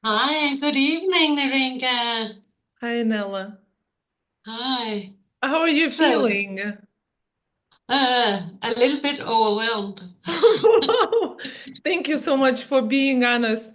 Hi, good evening, Naringa. Hi, Nella. Hi. How are you So, feeling? a little bit overwhelmed. Thank you so much for being honest.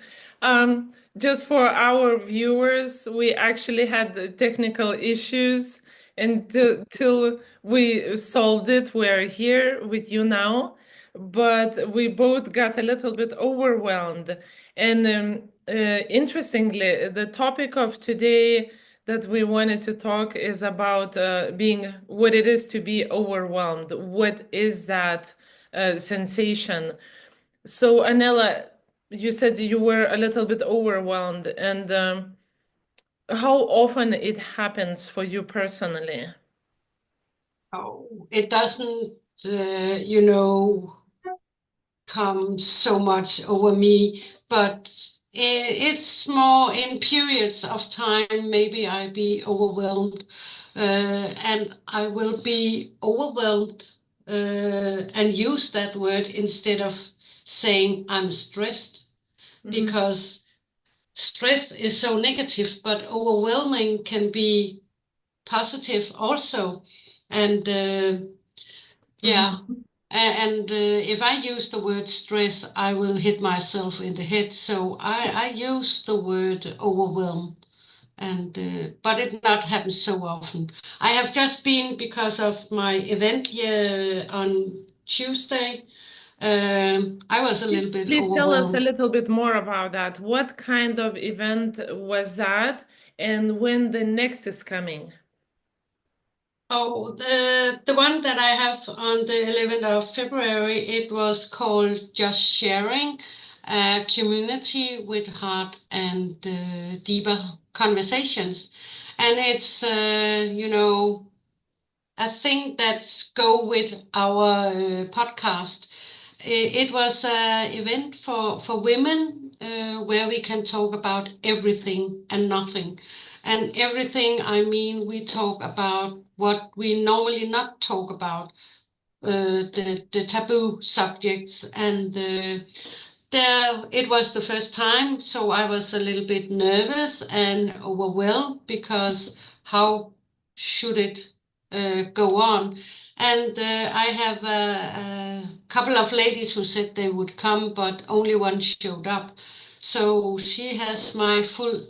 Just for our viewers, we actually had the technical issues, and till we solved it, we're here with you now. But we both got a little bit overwhelmed. And interestingly, the topic of today that we wanted to talk is about being what it is to be overwhelmed. What is that sensation? So, Anela, you said you were a little bit overwhelmed, and how often it happens for you personally? Oh, it doesn't, you know, come so much over me, but it's more in periods of time. Maybe I be overwhelmed, and I will be overwhelmed, and use that word instead of saying I'm stressed Mhm. because stress is so negative, but overwhelming can be positive also. And yeah, Mhm. and if I use the word stress, I will hit myself in the head. So I use the word overwhelm, and but it not happens so often. I have just been because of my event here on Tuesday. I was a little Please, bit please tell us a overwhelmed. little bit more about that. What kind of event was that, and when the next is coming? Oh, the one that I have on the 11th of February, it was called Just Sharing, a community with heart and deeper conversations. And it's, a thing that's go with our podcast. It was an event for women where we can talk about everything and nothing. And everything, I mean, we talk about what we normally not talk about, the taboo subjects. And there, it was the first time, so I was a little bit nervous and overwhelmed because how should it go on? And I have a couple of ladies who said they would come, but only one showed up. So she has my full,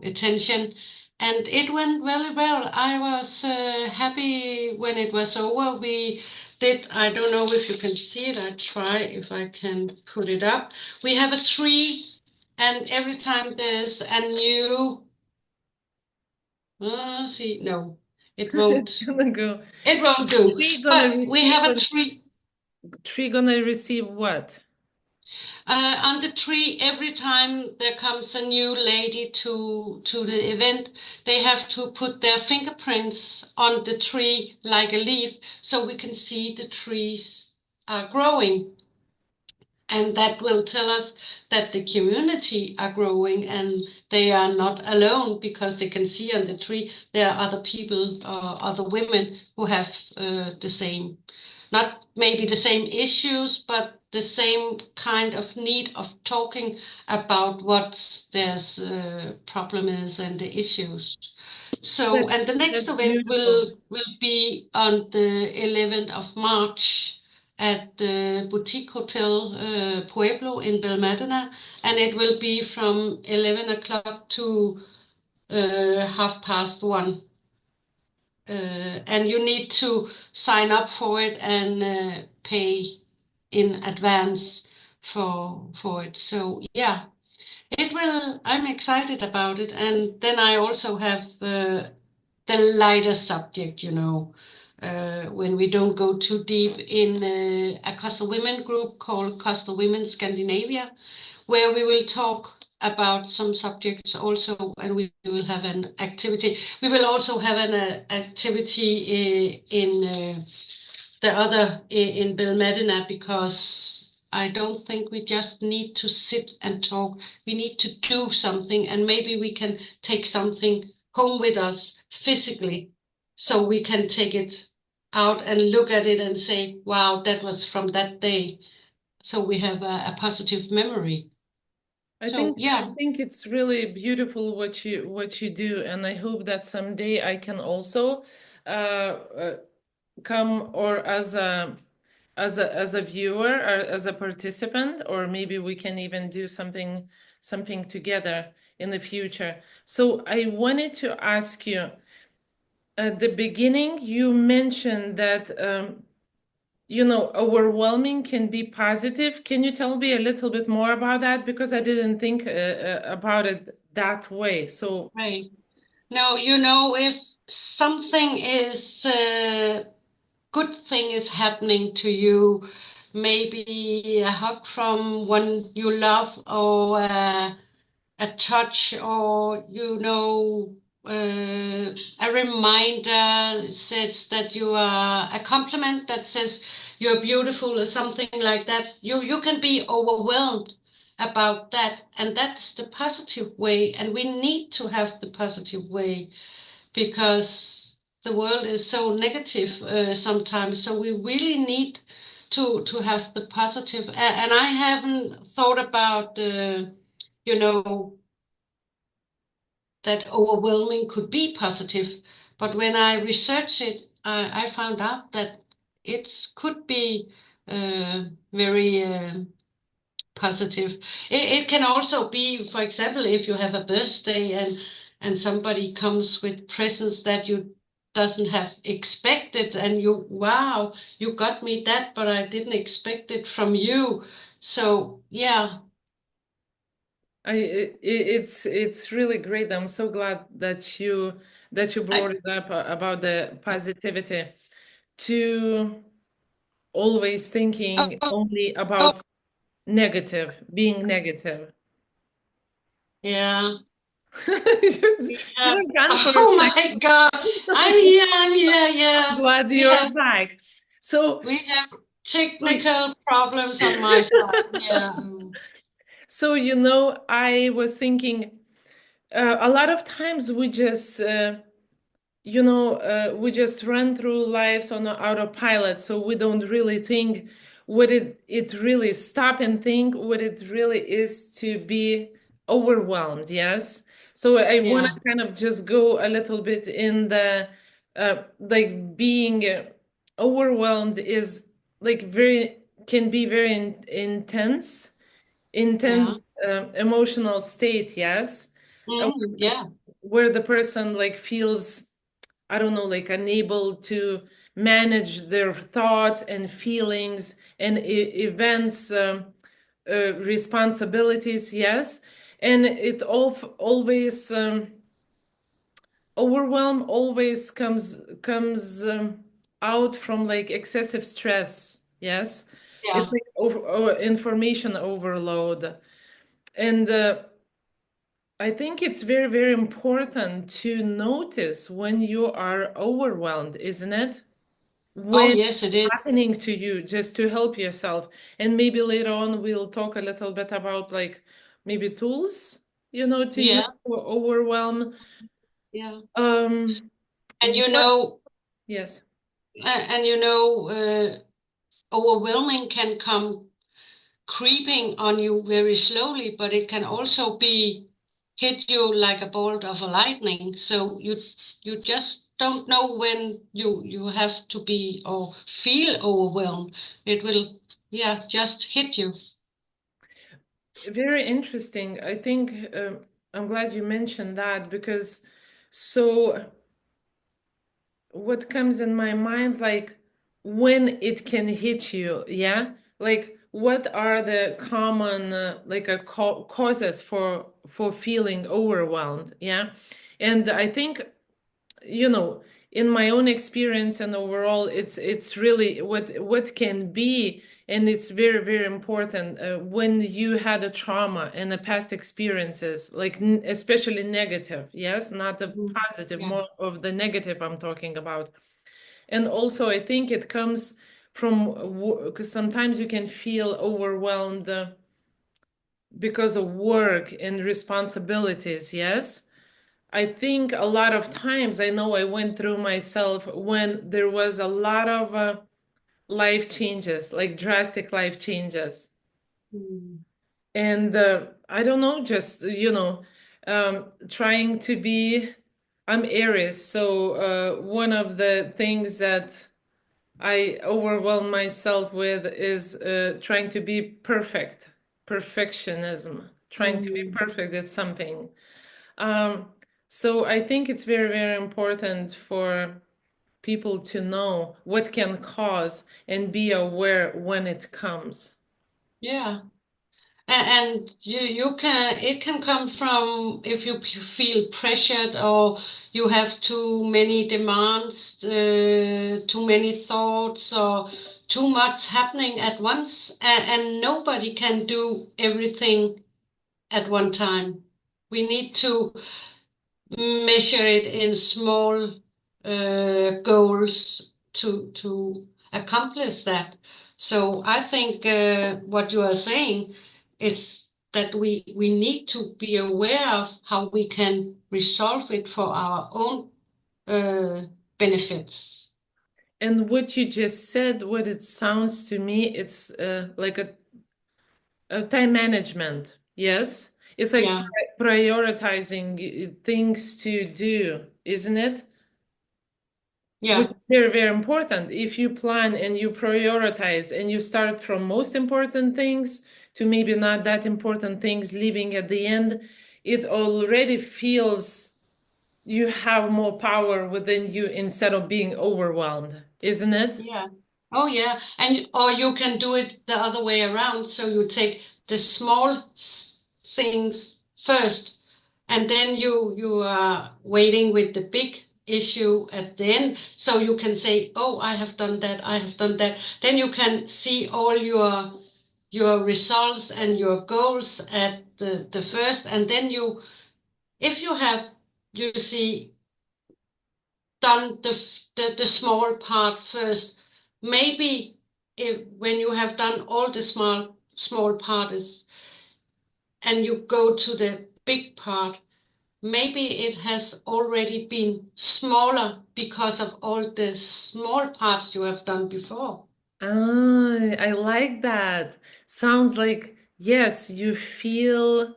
attention. And it went very well. I was happy when it was over. We did, I don't know if you can see it. I try if I can put it up. We have a tree, and every time there's a new, see, no, it It's won't. gonna go. It So won't do. tree gonna But we receive have a tree. tree gonna receive what? On the tree, every time there comes a new lady to the event, they have to put their fingerprints on the tree like a leaf, so we can see the trees are growing. And that will tell us that the community are growing and they are not alone because they can see on the tree there are other people, other women who have the same, not maybe the same issues, but the same kind of need of talking about what their problem is and the issues. So, That and the next that's event beautiful. will be on the 11th of March at the Boutique Hotel Pueblo in Belmadonna, and it will be from 11 o'clock to 1:30. And you need to sign up for it and pay in advance for it. So yeah, it will. I'm excited about it, and then I also have the lighter subject, when we don't go too deep in a Coastal Women group called Coastal Women Scandinavia, where we will talk about some subjects also, and we will have an activity. We will also have an activity in the other in Bill Medina because I don't think we just need to sit and talk. We need to do something, and maybe we can take something home with us physically so we can take it out and look at it and say, wow, that was from that day. So we have a positive memory. So I yeah, think it's really beautiful what you do, and I hope that someday I can also come or as a viewer or as a participant, or maybe we can even do something together in the future. So I wanted to ask you, at the beginning you mentioned that overwhelming can be positive. Can you tell me a little bit more about that? Because I didn't think about it that way. So right. No, if something is good thing is happening to you, maybe a hug from one you love, or a touch, or a reminder says that you are, a compliment that says you're beautiful or something like that, you can be overwhelmed about that, and that's the positive way, and we need to have the positive way because the world is so negative sometimes. So we really need to have the positive. And I haven't thought about you know that overwhelming could be positive, but when I researched it, I found out that it could be very positive. It can also be, for example, if you have a birthday and somebody comes with presents that you doesn't have expected, and you, wow, you got me that, but I didn't expect it from you. So yeah, it's really great. I'm so glad that you I brought it up about the positivity, to always thinking oh, only oh about being negative. yeah, we have. You're gone for a Oh my second. God, I'm here. I'm Yeah, glad we you're have back. So, we have so technical problems on my side. Yeah. I was thinking a lot of times we just run through lives on autopilot, so we don't really think what it really stop and think what it really is to be overwhelmed. Yes. So I want Yeah. to kind of just go a little bit in the like being overwhelmed is like very can be very Yeah. intense emotional state. Yes. Uh, Yeah. where the person like feels, I don't know, like unable to manage their thoughts and feelings and events, responsibilities, yes. And it always overwhelm always comes out from like excessive stress, yes. It's Yeah. like information overload. And I think it's very, very important to notice when you are overwhelmed, isn't it? Oh, When yes, it is. happening to you, just to help yourself. And maybe later on we'll talk a little bit about like maybe tools, to use Yeah. for overwhelm. Yeah. Um, And what? Yes. overwhelming can come creeping on you very slowly, but it can also be hit you like a bolt of a lightning. So you just don't know when you have to be or feel overwhelmed. It will, yeah, just hit you. Very interesting. I think I'm glad you mentioned that because so what comes in my mind, like when it can hit you, yeah, like what are the common like causes for feeling overwhelmed, yeah. And I think, you know in my own experience and overall, it's really what can be. And it's very, very important when you had a trauma and the past experiences, like especially negative, yes, not the Mm. positive, Yeah. more of the negative I'm talking about. And also I think it comes from, because sometimes you can feel overwhelmed because of work and responsibilities, yes. I think a lot of times, I know I went through myself when there was a lot of life changes, like drastic life changes. Mm. And I don't know, just trying to be. I'm Aries, so one of the things that I overwhelm myself with is trying to be perfect, perfectionism, trying to be Mm. perfect at something. Um, so I think it's very, very important for people to know what can cause and be aware when it comes. Yeah. And you can it can come from if you feel pressured or you have too many demands, too many thoughts, or too much happening at once, and nobody can do everything at one time. We need to measure it in small goals to accomplish that. So I think what you are saying is that we need to be aware of how we can resolve it for our own uh, benefits. And what you just said, what it sounds to me, it's like a time management. Yes, it's like Yeah, prioritizing things to do, isn't it? Which yeah, is very, very important. If you plan and you prioritize and you start from most important things to maybe not that important things, leaving at the end, it already feels you have more power within you instead of being overwhelmed, isn't it? yeah. Oh yeah, and or you can do it the other way around. So you take the small things first. And then you are waiting with the big issue at the end, so you can say, "Oh, I have done that. I have done that." Then you can see all your results and your goals at the first, and then if you have, you see, done the small part first, maybe if when you have done all the small parts and you go to the big part. Maybe it has already been smaller because of all the small parts you have done before. Ah, I like that. Sounds like yes, you feel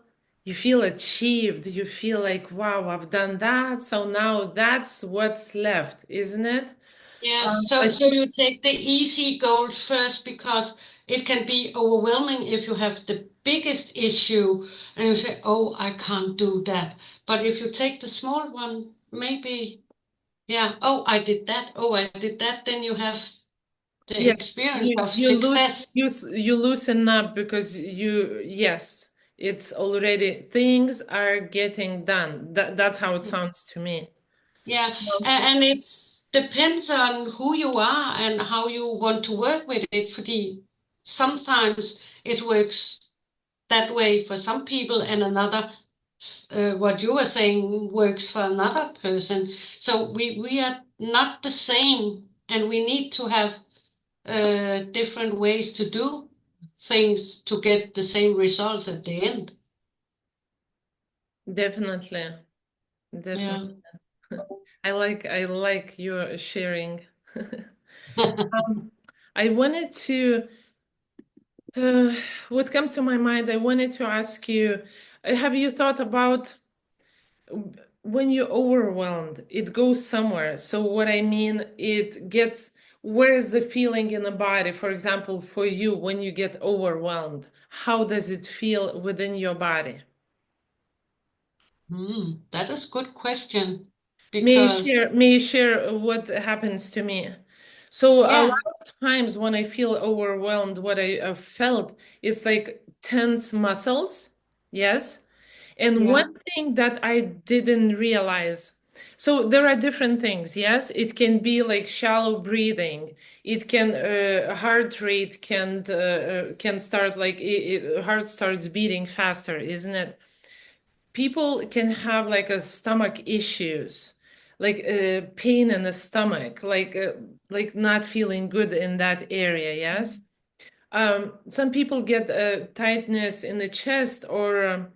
achieved. You feel like wow, I've done that. So now that's what's left, isn't it? Yes, I so think you take the easy goal first because it can be overwhelming if you have the biggest issue and you say, "Oh, I can't do that." But if you take the small one, maybe, yeah, "Oh, I did that. Oh, I did that." Then you have the yes, experience you of you lose success. you loosen up because yes, it's already things are getting done. That's how it sounds to me. Yeah, Um, and it's depends on who you are and how you want to work with it. Sometimes it works that way for some people, and what you were saying works for another person. So we are not the same, and we need to have different ways to do things to get the same results at the end. Definitely, Yeah. definitely. I like your sharing. I wanted to, uh, what comes to my mind, I wanted to ask you, have you thought about when you're overwhelmed, it goes somewhere. So what I mean, it gets, where is the feeling in the body? For example, for you, when you get overwhelmed, how does it feel within your body? That is good question May I because share, may I share what happens to me? So a yeah, lot of times when I feel overwhelmed, what I have felt is like tense muscles. Yes. And yeah. one thing that I didn't realize, so there are different things. Yes, it can be like shallow breathing. It can heart rate can start like heart starts beating faster, isn't it? People can have like a stomach issues, like pain in the stomach, like not feeling good in that area. Yes. Some people get tightness in the chest or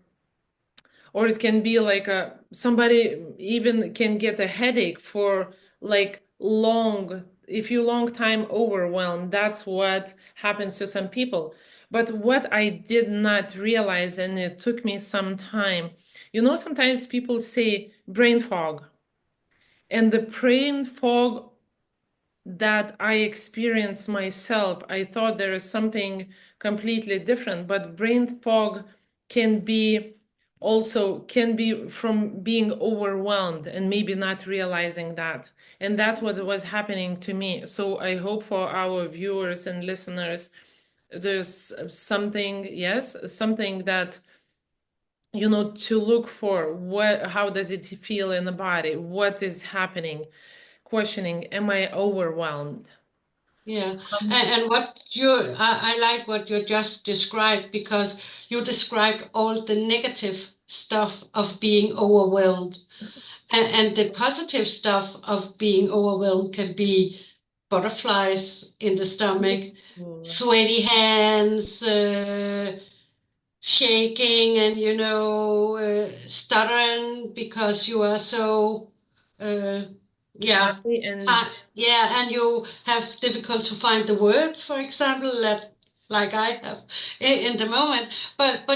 it can be like somebody even can get a headache for like long if you long time overwhelmed, that's what happens to some people. But what I did not realize, and it took me some time, sometimes people say brain fog, and the brain fog that I experienced myself, I thought there is something completely different, but brain fog can be can be from being overwhelmed and maybe not realizing that. And that's what was happening to me. So I hope for our viewers and listeners, there's something, yes, something that to look for. How does it feel in the body? What is happening? Questioning, am I overwhelmed? Yeah, Um, and I like what you just described because you described all the negative stuff of being overwhelmed. And the positive stuff of being overwhelmed can be butterflies in the stomach, Ooh. sweaty hands, shaking, and stuttering because you are so, uh, yeah, Happy and yeah, and you have difficult to find the words, for example, that like I have in the moment. But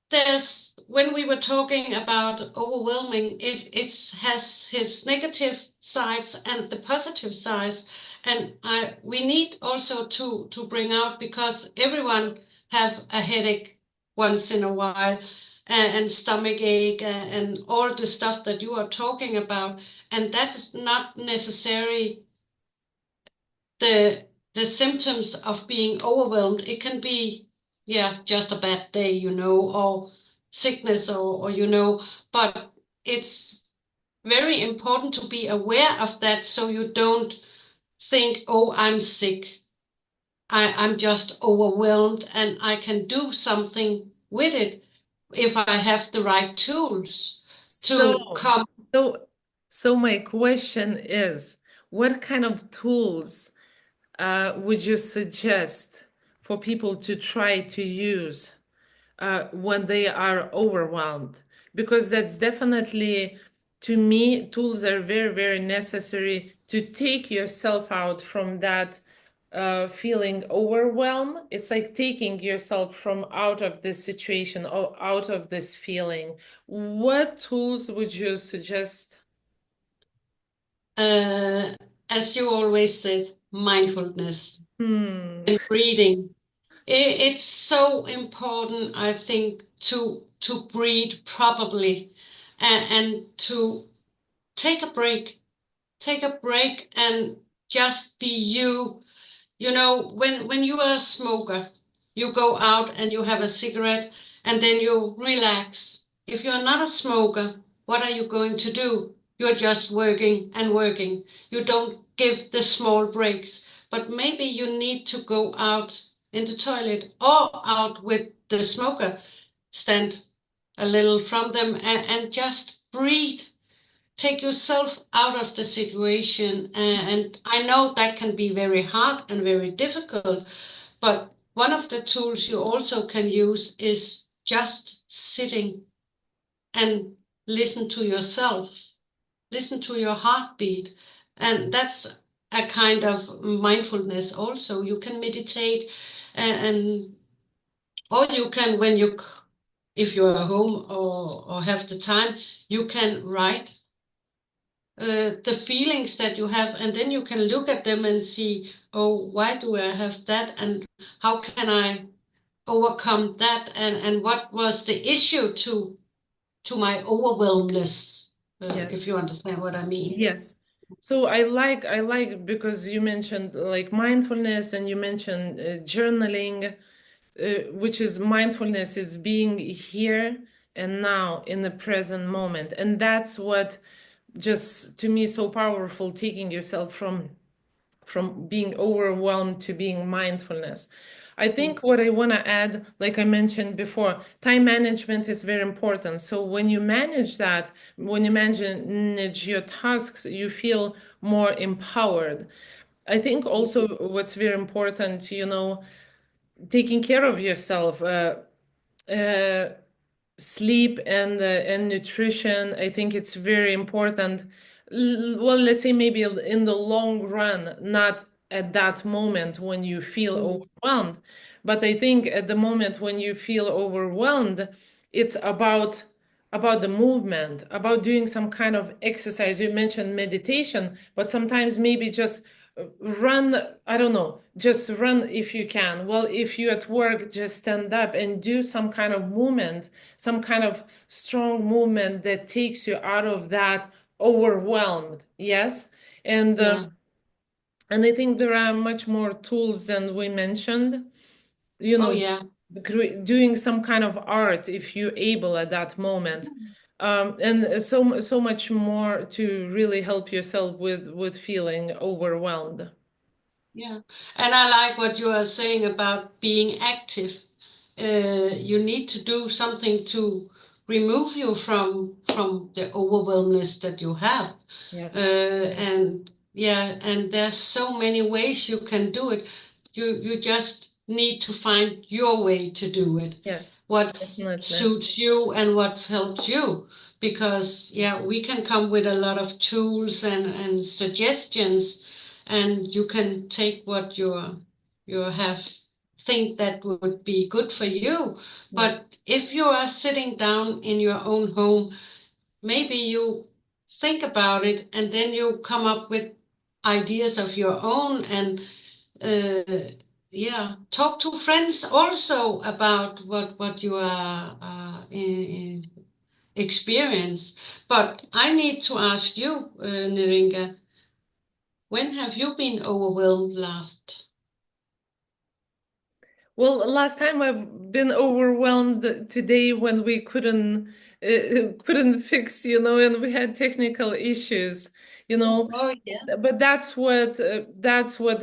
there's when we were talking about overwhelming, it has his negative sides and the positive sides, and I we need also to bring out because everyone have a headache once in a while, and stomach ache, and all the stuff that you are talking about, and that is not necessarily the the symptoms of being overwhelmed. It can be, yeah, just a bad day, or sickness, or but it's very important to be aware of that so you don't think, oh, I'm sick. I'm just overwhelmed and I can do something with it if I have the right tools to so come. so so my question is, what kind of tools would you suggest for people to try to use when they are overwhelmed? Because that's definitely, to me, tools are very, very necessary to take yourself out from that feeling overwhelm. It's like taking yourself from out of this situation or out of this feeling. What tools would you suggest? uh, as you always said, mindfulness Hmm. and breathing. It's so important, I think, to breathe properly, and to take a break. Take a break and just be you. When you are a smoker, you go out and you have a cigarette and then you relax. If you're not a smoker, what are you going to do? You're just working and working. You don't give the small breaks. But maybe you need to go out in the toilet or out with the smoker, stand a little from them, and just breathe. Take yourself out of the situation. And I know that can be very hard and very difficult, but one of the tools you also can use is just sitting and listen to yourself, listen to your heartbeat. And that's a kind of mindfulness also. You can meditate, and or you can, if you're at home, or have the time, you can write the feelings that you have, and then you can look at them and see, oh, why do I have that, and how can I overcome that, and what was the issue to my overwhelmness, if Yes. you understand what I mean. Yes. So I like because you mentioned like mindfulness and you mentioned journaling, which is mindfulness is being here and now in the present moment. And that's what just to me so powerful, taking yourself from being overwhelmed to being mindfulness. I think what I want to add, like I mentioned before, time management is very important. So when you manage that, when you manage your tasks, you feel more empowered. I think also what's very important, taking care of yourself, uh, sleep and nutrition. I think it's very important. Well, let's say maybe in the long run, not at that moment when you feel Mm. overwhelmed. But I think at the moment when you feel overwhelmed, it's about the movement, about doing some kind of exercise. You mentioned meditation, but sometimes maybe just run, I don't know, just run if you can. Well, if you at work, just stand up and do some kind of movement, some kind of strong movement that takes you out of that overwhelmed. Yes. And Yeah. and I think there are much more tools than we mentioned, you Oh, know, yeah. doing some kind of art if you're able at that moment. And so much more to really help yourself with feeling overwhelmed. Yeah. And I like what you are saying about being active. You need to do something to remove you from the overwhelmness that you have. Yes. And yeah, and there's so many ways you can do it. You just need to find your way to do it. Yes, What definitely. suits you and what helps you. Because yeah, we can come with a lot of tools and suggestions, and you can take what you have think that would be good for you. Yes. But if you are sitting down in your own home, maybe you think about it and then you come up with ideas of your own, and yeah, talk to friends also about what you are experience. But I need to ask you, Neringa, when have you been overwhelmed last? Well, last time I've been overwhelmed today when we couldn't fix, and we had technical issues, you know. Oh, yeah. But that's what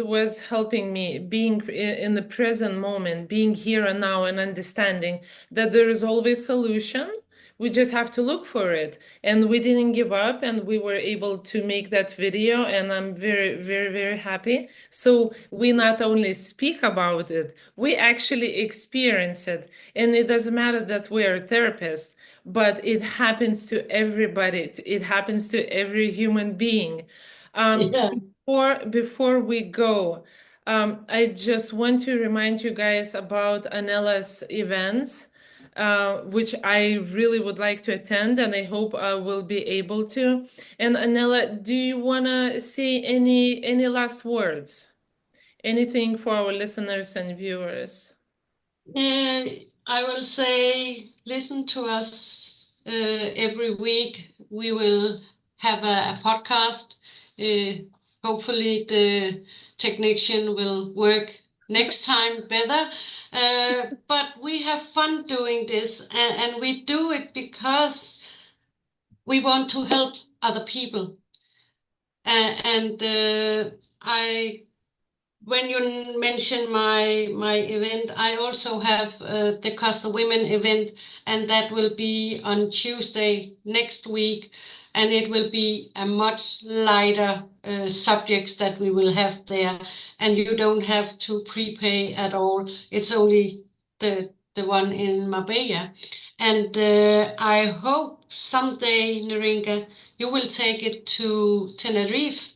was helping me, being in the present moment, being here and now, and understanding that there is always solution. We just have to look for it. And we didn't give up, and we were able to make that video, and I'm very, very, very happy. So we not only speak about it, we actually experience it. And it doesn't matter that we're therapists, but it happens to everybody. It happens to every human being. Um, Yeah. before we go, I just want to remind you guys about Anella's events, which I really would like to attend, and I hope I will be able to. And Anella, do you want to say any last words? Anything for our listeners and viewers? Uh, I will say, listen to us every week. We will have a podcast. Uh, Hopefully, the technician will work next time better. But we have fun doing this, and we do it because we want to help other people. And I when you mention my event, I also have the Costa Women event, and that will be on Tuesday next week, and it will be a much lighter subjects that we will have there, and you don't have to prepay at all. It's only the one in Marbella, and I hope someday, Naringa, you will take it to Tenerife